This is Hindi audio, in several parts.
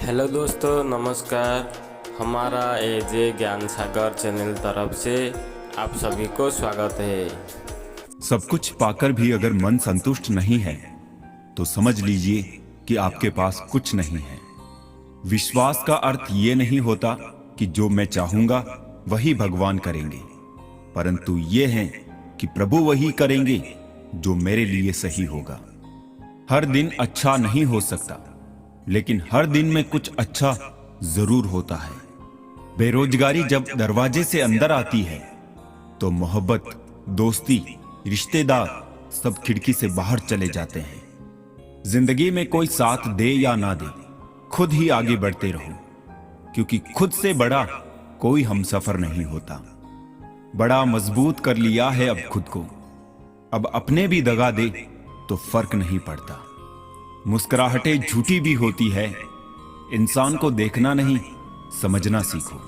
हेलो दोस्तों, नमस्कार। हमारा एजे ज्ञान सागर चैनल तरफ से आप सभी को स्वागत है। सब कुछ पाकर भी अगर मन संतुष्ट नहीं है तो समझ लीजिए कि आपके पास कुछ नहीं है। विश्वास का अर्थ ये नहीं होता कि जो मैं चाहूंगा वही भगवान करेंगे, परंतु ये है कि प्रभु वही करेंगे जो मेरे लिए सही होगा। हर दिन अच्छा नहीं हो सकता, लेकिन हर दिन में कुछ अच्छा जरूर होता है। बेरोजगारी जब दरवाजे से अंदर आती है तो मोहब्बत, दोस्ती, रिश्तेदार सब खिड़की से बाहर चले जाते हैं। जिंदगी में कोई साथ दे या ना दे, खुद ही आगे बढ़ते रहो, क्योंकि खुद से बड़ा कोई हमसफर नहीं होता। बड़ा मजबूत कर लिया है अब खुद को, अब अपने भी दगा दे तो फर्क नहीं पड़ता। मुस्कुराहटें झूठी भी होती है, इंसान को देखना नहीं समझना सीखो।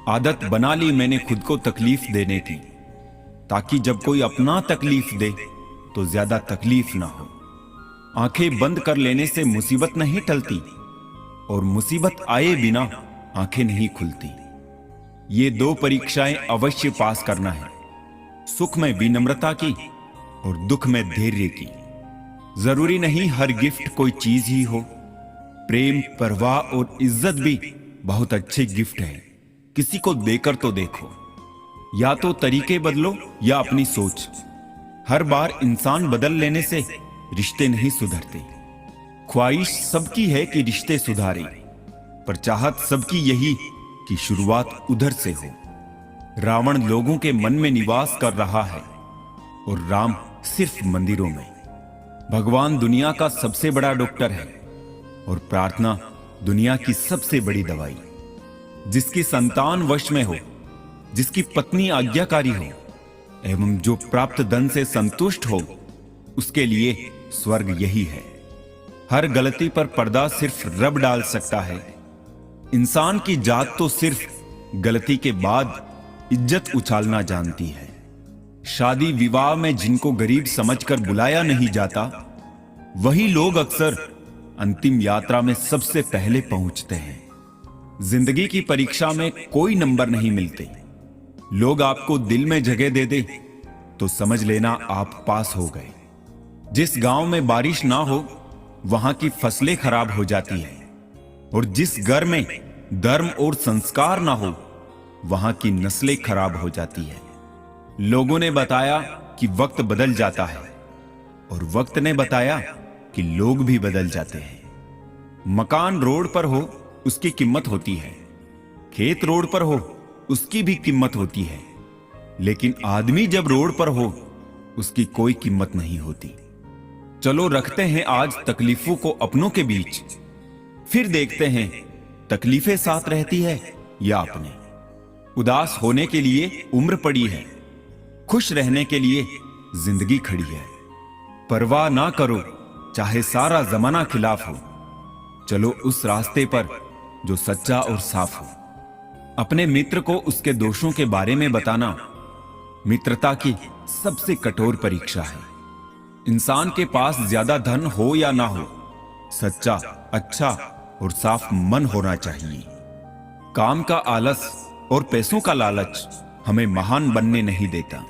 आदत बना ली मैंने खुद को तकलीफ देने की, ताकि जब कोई अपना तकलीफ दे तो ज्यादा तकलीफ ना हो। आंखें बंद कर लेने से मुसीबत नहीं टलती, और मुसीबत आए बिना आंखें नहीं खुलती। ये दो परीक्षाएं अवश्य पास करना है, सुख में विनम्रता की और दुख में धैर्य की। जरूरी नहीं हर गिफ्ट कोई चीज ही हो। प्रेम, परवाह और इज्जत भी बहुत अच्छे गिफ्ट हैं। किसी को देकर तो देखो। या तो तरीके बदलो या अपनी सोच। हर बार इंसान बदल लेने से रिश्ते नहीं सुधरते। ख्वाहिश सबकी है कि रिश्ते सुधारे, पर चाहत सबकी यही कि शुरुआत उधर से हो। रावण लोगों के मन में निवास कर रहा है और राम सिर्फ मंदिरों में। भगवान दुनिया का सबसे बड़ा डॉक्टर है और प्रार्थना दुनिया की सबसे बड़ी दवाई। जिसकी संतान वश में हो, जिसकी पत्नी आज्ञाकारी हो एवं जो प्राप्त धन से संतुष्ट हो, उसके लिए स्वर्ग यही है। हर गलती पर पर्दा सिर्फ रब डाल सकता है। इंसान की जात तो सिर्फ गलती के बाद इज्जत उछालना जानती है। शादी विवाह में जिनको गरीब समझकर बुलाया नहीं जाता, वही लोग अक्सर अंतिम यात्रा में सबसे पहले पहुंचते हैं। जिंदगी की परीक्षा में कोई नंबर नहीं मिलते। लोग आपको दिल में जगह दे दे तो समझ लेना आप पास हो गए। जिस गांव में बारिश ना हो वहां की फसलें खराब हो जाती है, और जिस घर में धर्म और संस्कार ना हो वहां की नस्लें खराब हो जाती है। लोगों ने बताया कि वक्त बदल जाता है, और वक्त ने बताया कि लोग भी बदल जाते हैं। मकान रोड पर हो उसकी कीमत होती है, खेत रोड पर हो उसकी भी कीमत होती है, लेकिन आदमी जब रोड पर हो उसकी कोई कीमत नहीं होती। चलो रखते हैं आज तकलीफों को अपनों के बीच, फिर देखते हैं तकलीफें साथ रहती है या अपने। उदास होने के लिए उम्र पड़ी है, खुश रहने के लिए जिंदगी खड़ी है। परवाह ना करो चाहे सारा जमाना खिलाफ हो, चलो उस रास्ते पर जो सच्चा और साफ हो। अपने मित्र को उसके दोषों के बारे में बताना मित्रता की सबसे कठोर परीक्षा है। इंसान के पास ज्यादा धन हो या ना हो, सच्चा, अच्छा और साफ मन होना चाहिए। काम का आलस और पैसों का लालच हमें महान बनने नहीं देता।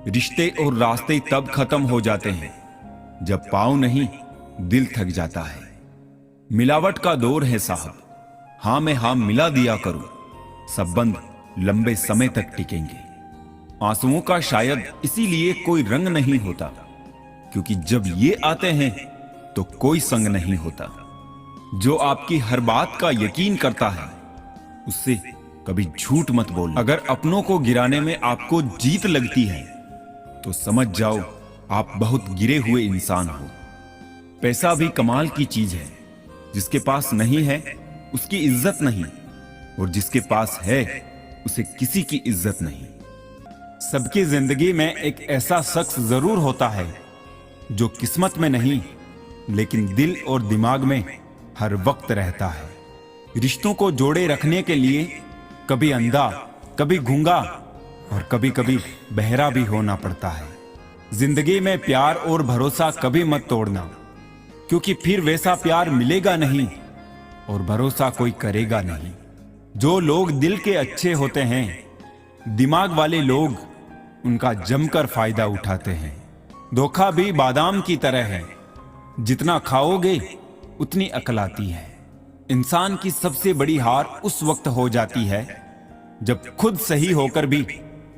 रिश्ते और रास्ते तब खत्म हो जाते हैं जब पांव नहीं दिल थक जाता है। मिलावट का दौर है साहब, हां में हां मिला दिया करो, संबंध लंबे समय तक टिकेंगे। आंसुओं का शायद इसीलिए कोई रंग नहीं होता, क्योंकि जब ये आते हैं तो कोई संग नहीं होता। जो आपकी हर बात का यकीन करता है उससे कभी झूठ मत बोलो। अगर अपनों को गिराने में आपको जीत लगती है तो समझ जाओ आप बहुत गिरे हुए इंसान हो। पैसा भी कमाल की चीज है, जिसके पास नहीं है उसकी इज्जत नहीं, और जिसके पास है उसे किसी की इज्जत नहीं। सबकी जिंदगी में एक ऐसा शख्स जरूर होता है जो किस्मत में नहीं लेकिन दिल और दिमाग में हर वक्त रहता है। रिश्तों को जोड़े रखने के लिए कभी अंधा, कभी गूंगा और कभी कभी बहरा भी होना पड़ता है। जिंदगी में प्यार और भरोसा कभी मत तोड़ना, क्योंकि फिर वैसा प्यार मिलेगा नहीं और भरोसा कोई करेगा नहीं। जो लोग दिल के अच्छे होते हैं, दिमाग वाले लोग उनका जमकर फायदा उठाते हैं। धोखा भी बादाम की तरह है, जितना खाओगे उतनी अकल आती है। इंसान की सबसे बड़ी हार उस वक्त हो जाती है जब खुद सही होकर भी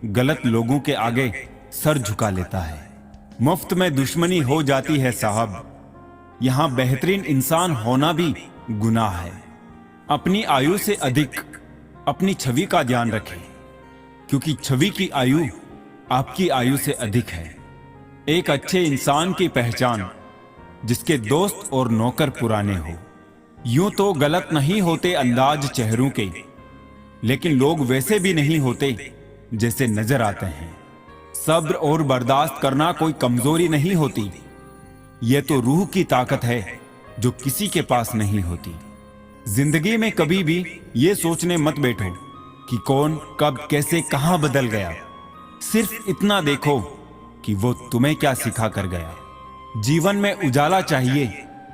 गलत लोगों के आगे सर झुका लेता है। मुफ्त में दुश्मनी हो जाती है साहब। यहां बेहतरीन इंसान होना भी गुनाह है। अपनी आयु से अधिक अपनी छवि का ध्यान रखें, क्योंकि छवि की आयु आपकी आयु से अधिक है। एक अच्छे इंसान की पहचान जिसके दोस्त और नौकर पुराने हो। यूं तो गलत नहीं होते अंदाज चेहरों के, लेकिन लोग वैसे भी नहीं होते जैसे नजर आते हैं। सब्र और बर्दाश्त करना कोई कमजोरी नहीं होती, यह तो रूह की ताकत है जो किसी के पास नहीं होती। जिंदगी में कभी भी यह सोचने मत बैठो कि कौन कब कैसे कहां बदल गया। सिर्फ इतना देखो कि वो तुम्हें क्या सिखा कर गया। जीवन में उजाला चाहिए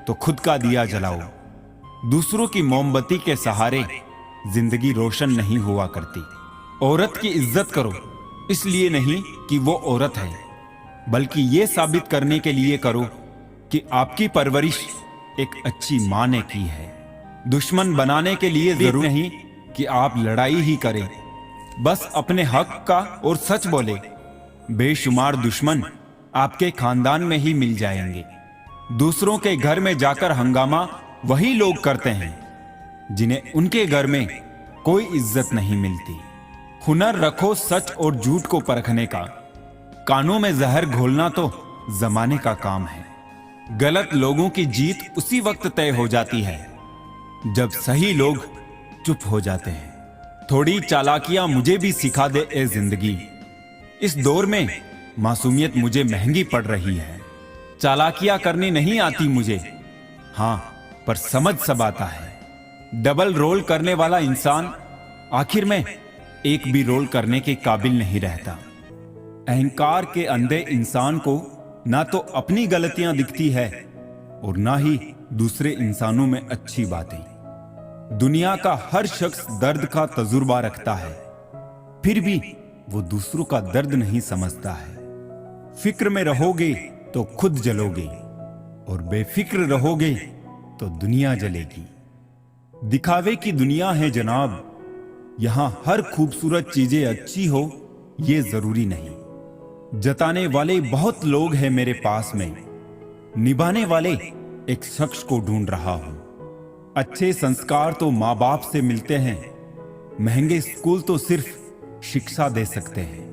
तो खुद का दिया जलाओ। दूसरों की मोमबत्ती के सहारे जिंदगी रोशन नहीं हुआ करती। औरत की इज्जत करो, इसलिए नहीं कि वो औरत है, बल्कि ये साबित करने के लिए करो कि आपकी परवरिश एक अच्छी मां ने की है। दुश्मन बनाने के लिए जरूर नहीं कि आप लड़ाई ही करें, बस अपने हक का और सच बोले। बेशुमार दुश्मन आपके खानदान में ही मिल जाएंगे। दूसरों के घर में जाकर हंगामा वही लोग करते हैं जिन्हें उनके घर में कोई इज्जत नहीं मिलती। हुनर रखो सच और झूठ को परखने का। कानों में जहर घोलना तो जमाने का काम है। गलत लोगों की जीत उसी वक्त तय हो जाती है जब सही लोग चुप हो जाते हैं। थोड़ी चालाकियां मुझे भी सिखा दे ए जिंदगी। इस दौर में मासूमियत मुझे महंगी पड़ रही है। चालाकियां करनी नहीं आती मुझे, हां, पर समझ सब आता है। डबल रोल करने वाला इंसान आखिर में एक भी रोल करने के काबिल नहीं रहता। अहंकार के अंधे इंसान को ना तो अपनी गलतियां दिखती है और ना ही दूसरे इंसानों में अच्छी बातें। दुनिया का हर शख्स दर्द का तजुर्बा रखता है, फिर भी वो दूसरों का दर्द नहीं समझता है। फिक्र में रहोगे तो खुद जलोगे और बेफिक्र रहोगे तो दुनिया जलेगी। दिखावे की दुनिया है जनाब, यहां हर खूबसूरत चीजें अच्छी हो ये जरूरी नहीं। जताने वाले बहुत लोग हैं मेरे पास में, निभाने वाले एक शख्स को ढूंढ रहा हूं। अच्छे संस्कार तो माँ बाप से मिलते हैं, महंगे स्कूल तो सिर्फ शिक्षा दे सकते हैं।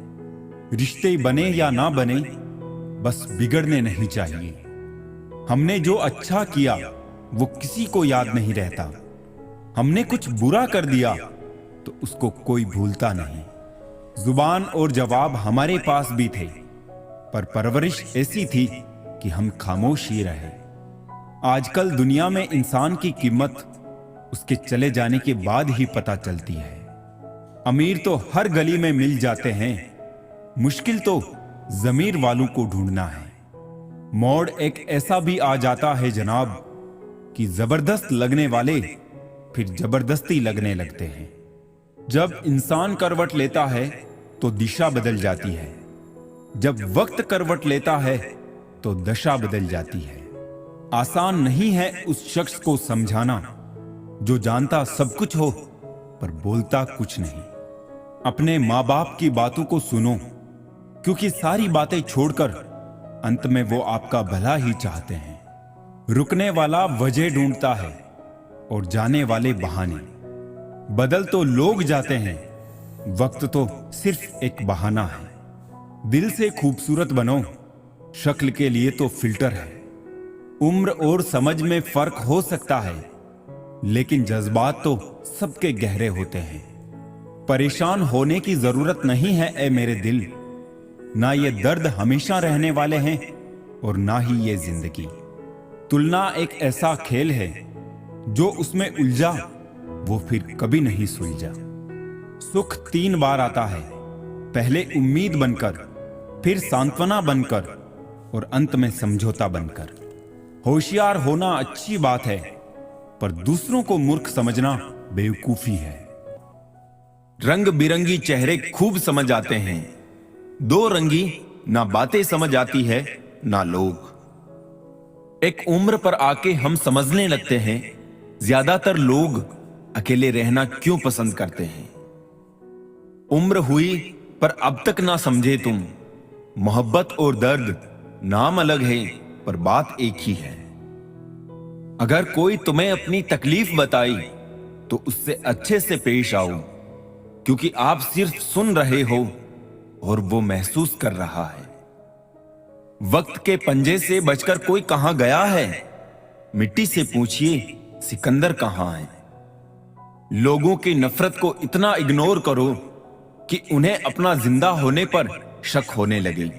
रिश्ते बने या ना बने, बस बिगड़ने नहीं चाहिए। हमने जो अच्छा किया वो किसी को याद नहीं रहता। हमने कुछ बुरा कर दिया तो उसको कोई भूलता नहीं। जुबान और जवाब हमारे पास भी थे, पर परवरिश ऐसी थी कि हम खामोश ही रहे। आजकल दुनिया में इंसान की कीमत उसके चले जाने के बाद ही पता चलती है। अमीर तो हर गली में मिल जाते हैं, मुश्किल तो जमीर वालों को ढूंढना है। मोड़ एक ऐसा भी आ जाता है जनाब कि जबरदस्त लगने वाले फिर जबरदस्ती लगने लगते हैं। जब इंसान करवट लेता है तो दिशा बदल जाती है, जब वक्त करवट लेता है तो दशा बदल जाती है। आसान नहीं है उस शख्स को समझाना जो जानता सब कुछ हो पर बोलता कुछ नहीं। अपने माँ बाप की बातों को सुनो, क्योंकि सारी बातें छोड़कर अंत में वो आपका भला ही चाहते हैं। रुकने वाला वजह ढूंढता है और जाने वाले बहाने। बदल तो लोग जाते हैं, वक्त तो सिर्फ एक बहाना है। दिल से खूबसूरत बनो, शक्ल के लिए तो फिल्टर है। उम्र और समझ में फर्क हो सकता है, लेकिन जज्बात तो सबके गहरे होते हैं। परेशान होने की जरूरत नहीं है ए मेरे दिल, ना ये दर्द हमेशा रहने वाले हैं और ना ही ये जिंदगी। तुलना एक ऐसा खेल है जो उसमें उलझा वो फिर कभी नहीं सुलझा। सुख 3 बार आता है, पहले उम्मीद बनकर, फिर सांत्वना बनकर और अंत में समझौता बनकर। होशियार होना अच्छी बात है, पर दूसरों को मूर्ख समझना बेवकूफी है। रंग बिरंगी चेहरे खूब समझ आते हैं, दो रंगी ना बातें समझ आती है ना लोग। एक उम्र पर आके हम समझने लगते हैं ज्यादातर लोग अकेले रहना क्यों पसंद करते हैं। उम्र हुई पर अब तक ना समझे तुम, मोहब्बत और दर्द नाम अलग है पर बात एक ही है। अगर कोई तुम्हें अपनी तकलीफ बताई तो उससे अच्छे से पेश आओ, क्योंकि आप सिर्फ सुन रहे हो और वो महसूस कर रहा है। वक्त के पंजे से बचकर कोई कहां गया है, मिट्टी से पूछिए सिकंदर कहां है। लोगों की नफरत को इतना इग्नोर करो कि उन्हें अपना जिंदा होने पर शक होने लगे।